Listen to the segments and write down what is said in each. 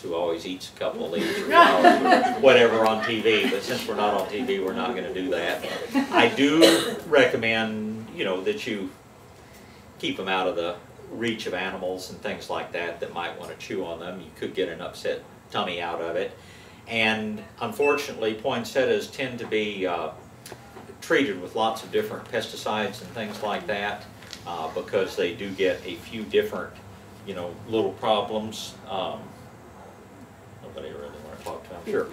who always eats a couple of leaves or flowers or whatever on TV, but since we're not on TV, we're not going to do that. I do recommend, you know, that you keep them out of the reach of animals and things like that that might want to chew on them. You could get an upset tummy out of it. And unfortunately, poinsettias tend to be treated with lots of different pesticides and things like that because they do get a few different, you know, little problems. Nobody really want to talk to them, sure.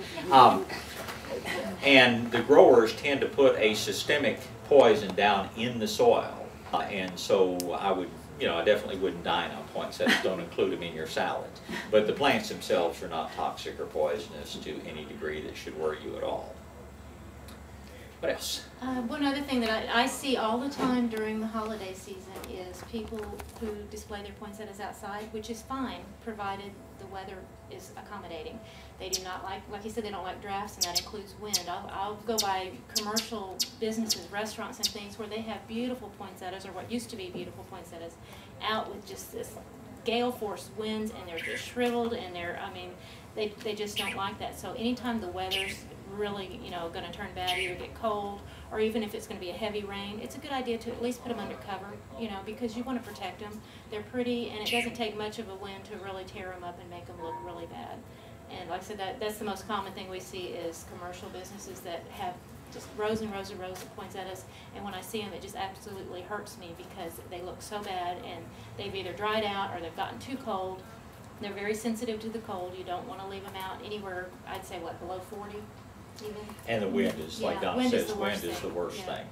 And the growers tend to put a systemic poison down in the soil. And so I would, you know, I definitely wouldn't dine on poinsettias. Don't include them in your salads. But the plants themselves are not toxic or poisonous to any degree that should worry you at all. What else? One other thing that I see all the time during the holiday season is people who display their poinsettias outside, which is fine, provided the weather is accommodating. They do not like you said, they don't like drafts, and that includes wind. I'll go by commercial businesses, restaurants and things where they have beautiful poinsettias, or what used to be beautiful poinsettias, out with just this gale force winds, and they're just shriveled, and they're, I mean, they just don't like that. So anytime the weather's really, you know, going to turn bad, either get cold, or even if it's going to be a heavy rain, it's a good idea to at least put them under cover, you know, because you want to protect them. They're pretty, and it doesn't take much of a wind to really tear them up and make them look really bad. And like I said, that's the most common thing we see is commercial businesses that have just rows and rows and rows of poinsettias, and when I see them, it just absolutely hurts me because they look so bad, and they've either dried out or they've gotten too cold. They're very sensitive to the cold. You don't want to leave them out anywhere, I'd say, what, below 40? Even. And the wind is, like Donna says, wind is the worst thing.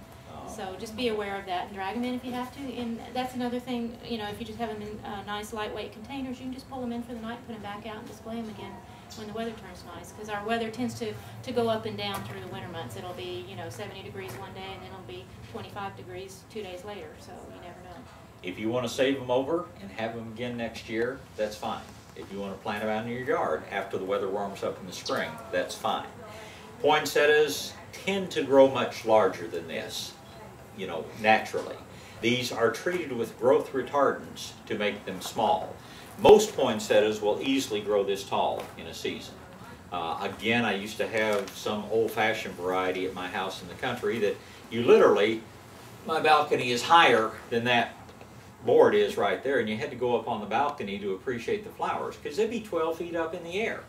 So just be aware of that and drag them in if you have to. And that's another thing, you know, if you just have them in nice lightweight containers, you can just pull them in for the night, put them back out, and display them again when the weather turns nice. Because our weather tends to go up and down through the winter months. It'll be, you know, 70 degrees one day, and then it'll be 25 degrees 2 days later. So you never know. If you want to save them over and have them again next year, that's fine. If you want to plant them out in your yard after the weather warms up in the spring, that's fine. Poinsettias tend to grow much larger than this, you know, naturally. These are treated with growth retardants to make them small. Most poinsettias will easily grow this tall in a season. Again, I used to have some old-fashioned variety at my house in the country that you literally, my balcony is higher than that board is right there, and you had to go up on the balcony to appreciate the flowers because they'd be 12 feet up in the air.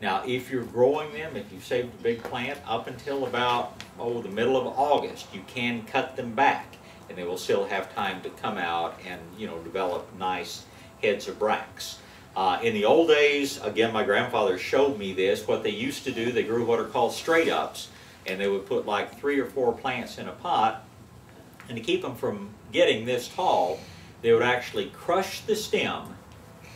Now, if you're growing them, if you've saved a big plant, up until about, the middle of August, you can cut them back, and they will still have time to come out and, you know, develop nice heads of bracts. In the old days, again, my grandfather showed me this. What they used to do, they grew what are called straight-ups, and they would put like 3 or 4 plants in a pot, and to keep them from getting this tall, they would actually crush the stem,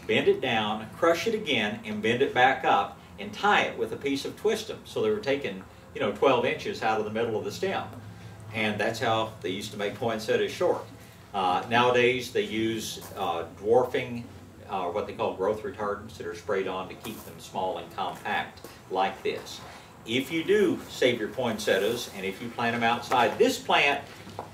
bend it down, crush it again, and bend it back up, and tie it with a piece of twistum. So they were taking, you know, 12 inches out of the middle of the stem. And that's how they used to make poinsettias short. Nowadays, they use dwarfing, what they call growth retardants that are sprayed on to keep them small and compact like this. If you do save your poinsettias, and if you plant them outside, this plant,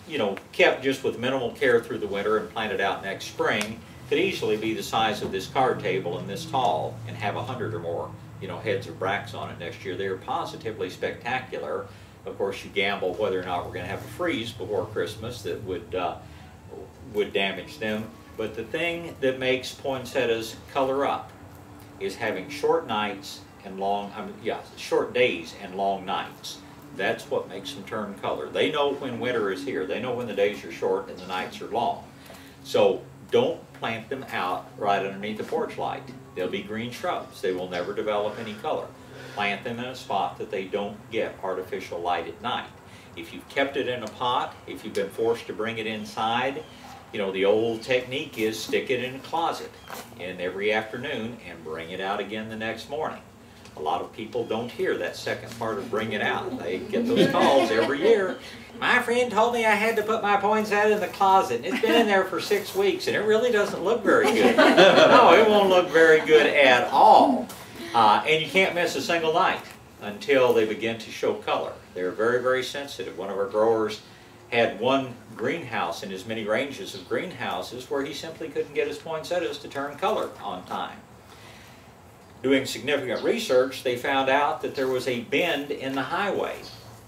you know, kept just with minimal care through the winter and planted out next spring, could easily be the size of this card table and this tall and have 100 or more, you know, heads of bracts on it next year. They're positively spectacular. Of course, you gamble whether or not we're going to have a freeze before Christmas that would damage them. But the thing that makes poinsettias color up is having short nights and short days and long nights. That's what makes them turn color. They know when winter is here. They know when the days are short and the nights are long. So don't plant them out right underneath the porch light. They'll be green shrubs. They will never develop any color. Plant them in a spot that they don't get artificial light at night. If you've kept it in a pot, if you've been forced to bring it inside, you know, the old technique is stick it in a closet and every afternoon and bring it out again the next morning. A lot of people don't hear that second part of bring it out. They get those calls every year. My friend told me I had to put my poinsettia in the closet, and it's been in there for 6 weeks, and it really doesn't look very good. No, it won't look very good at all. And you can't miss a single night until they begin to show color. They're very, very sensitive. One of our growers had one greenhouse in as many ranges of greenhouses where he simply couldn't get his poinsettias to turn color on time. doing significant research, they found out that there was a bend in the highway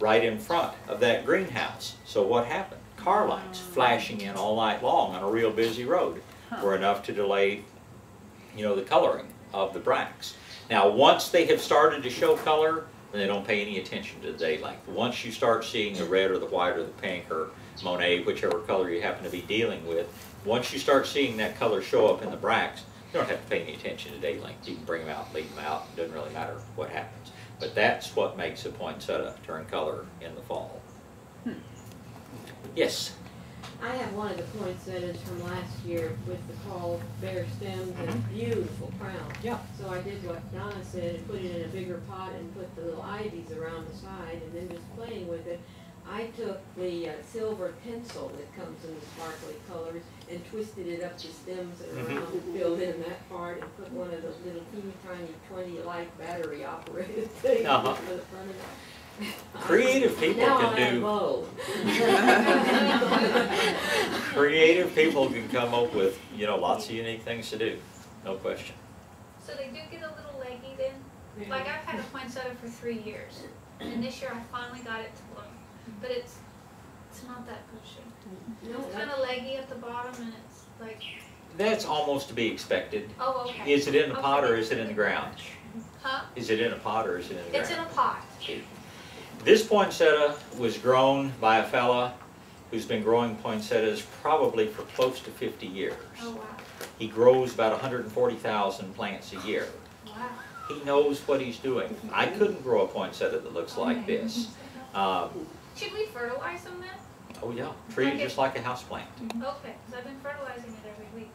right in front of that greenhouse. So what happened? Car lights flashing in all night long on a real busy road were enough to delay, the coloring of the bracts. Now, once they have started to show color, then they don't pay any attention to the day length. Once you start seeing the red or the white or the pink or Monet, whichever color you happen to be dealing with, once you start seeing that color show up in the bracts, you don't have to pay any attention to day length. You can bring them out, leave them out. It doesn't really matter what happens. But that's what makes a poinsettia turn color in the fall. Yes? I have one of the poinsettias from last year with the tall bare stems and beautiful crown. Yeah. So I did what Donna said and put it in a bigger pot and put the little ivies around the side and then just playing with it. I took the silver pencil that comes in the sparkly colors and twisted it up the stems and around and filled in that part and put one of those little teeny tiny 20-light battery operated things in the front of it. Creative people now can I do. both. Creative people can come up with, lots of unique things to do. No question. So they do get a little leggy then? Like I've had a poinsettia for 3 years, and this year I finally got it to bloom. But it's not that pushy. No, It's kind of leggy at the bottom, and it's like. That's almost to be expected. Oh, okay. Is it in the pot or is it in the ground? Huh? Is it in a pot or is it in the ground? It's in a pot. This poinsettia was grown by a fella who's been growing poinsettias probably for close to 50 years. Oh wow. He grows about 140,000 plants a year. Wow. He knows what he's doing. I couldn't grow a poinsettia that looks like this. Should we fertilize them then? Oh yeah, treat it just like a houseplant. Okay, because I've been fertilizing it every week,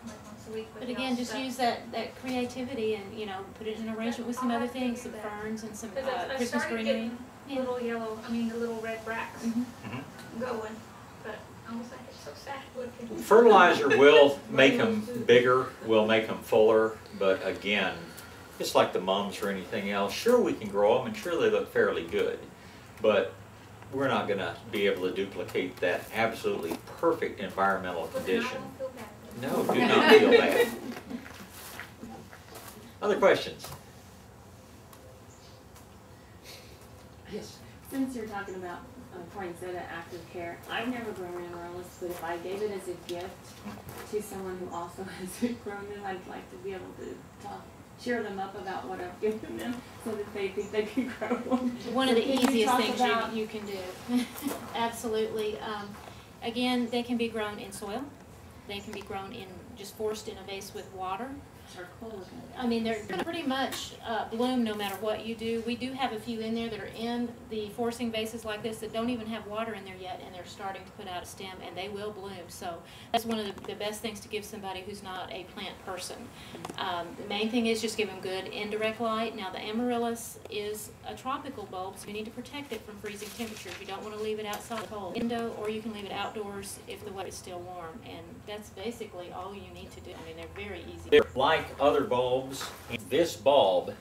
like once a week. But again, just use that creativity and, put it in arrangement with some other things, some ferns and some Because I Christmas started greenery. getting little yellow, the little red bracts Mhm. going, but I was like, it's so sad looking. Fertilizer will make them bigger, will make them fuller, but again, it's like the mums or anything else. Sure, we can grow them and sure they look fairly good, but we're not going to be able to duplicate that absolutely perfect environmental condition. I don't feel bad. No, do not feel bad. Other questions? Yes. Since you're talking about poinsettia active care, I've never grown amaryllis, but if I gave it as a gift to someone who also hasn't grown them, I'd like to be able to cheer them up about what I've given them so that they think they can grow them. One of the Can you easiest talk things about- you can do. Absolutely. Again, they can be grown in soil. They can be grown just forced in a vase with water. They're gonna pretty much bloom no matter what you do. We do have a few in there that are in the forcing vases like this that don't even have water in there yet, and they're starting to put out a stem, and they will bloom. So that's one of the best things to give somebody who's not a plant person. The main thing is just give them good indirect light. Now the amaryllis is a tropical bulb, so you need to protect it from freezing temperatures. You don't want to leave it outside cold window, or you can leave it outdoors if the weather is still warm, and that's basically all you need to do. They're very easy. They're like other bulbs. This bulb,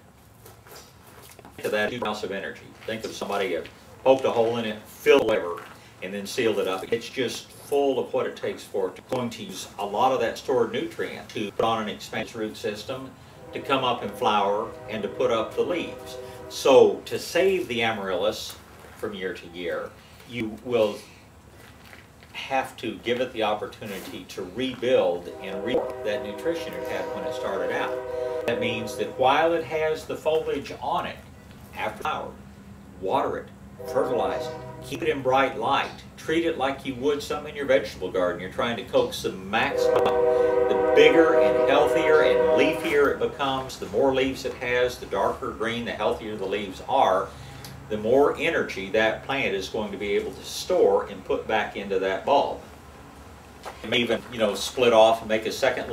to that 2 ounces of energy. Think of somebody who poked a hole in it, filled whatever, and then sealed it up. It's just full of what it takes for it. It's going to use a lot of that stored nutrient to put on an expansive root system, to come up and flower, and to put up the leaves. So to save the amaryllis from year to year, you will have to give it the opportunity to rebuild and that nutrition it had when it started out. That means that while it has the foliage on it, after flower, water it, fertilize it, keep it in bright light, treat it like you would some in your vegetable garden. You're trying to coax the maximum. The bigger and healthier and leafier it becomes, the more leaves it has, the darker green, the healthier the leaves are, the more energy that plant is going to be able to store and put back into that bulb. It may even, split off and make a second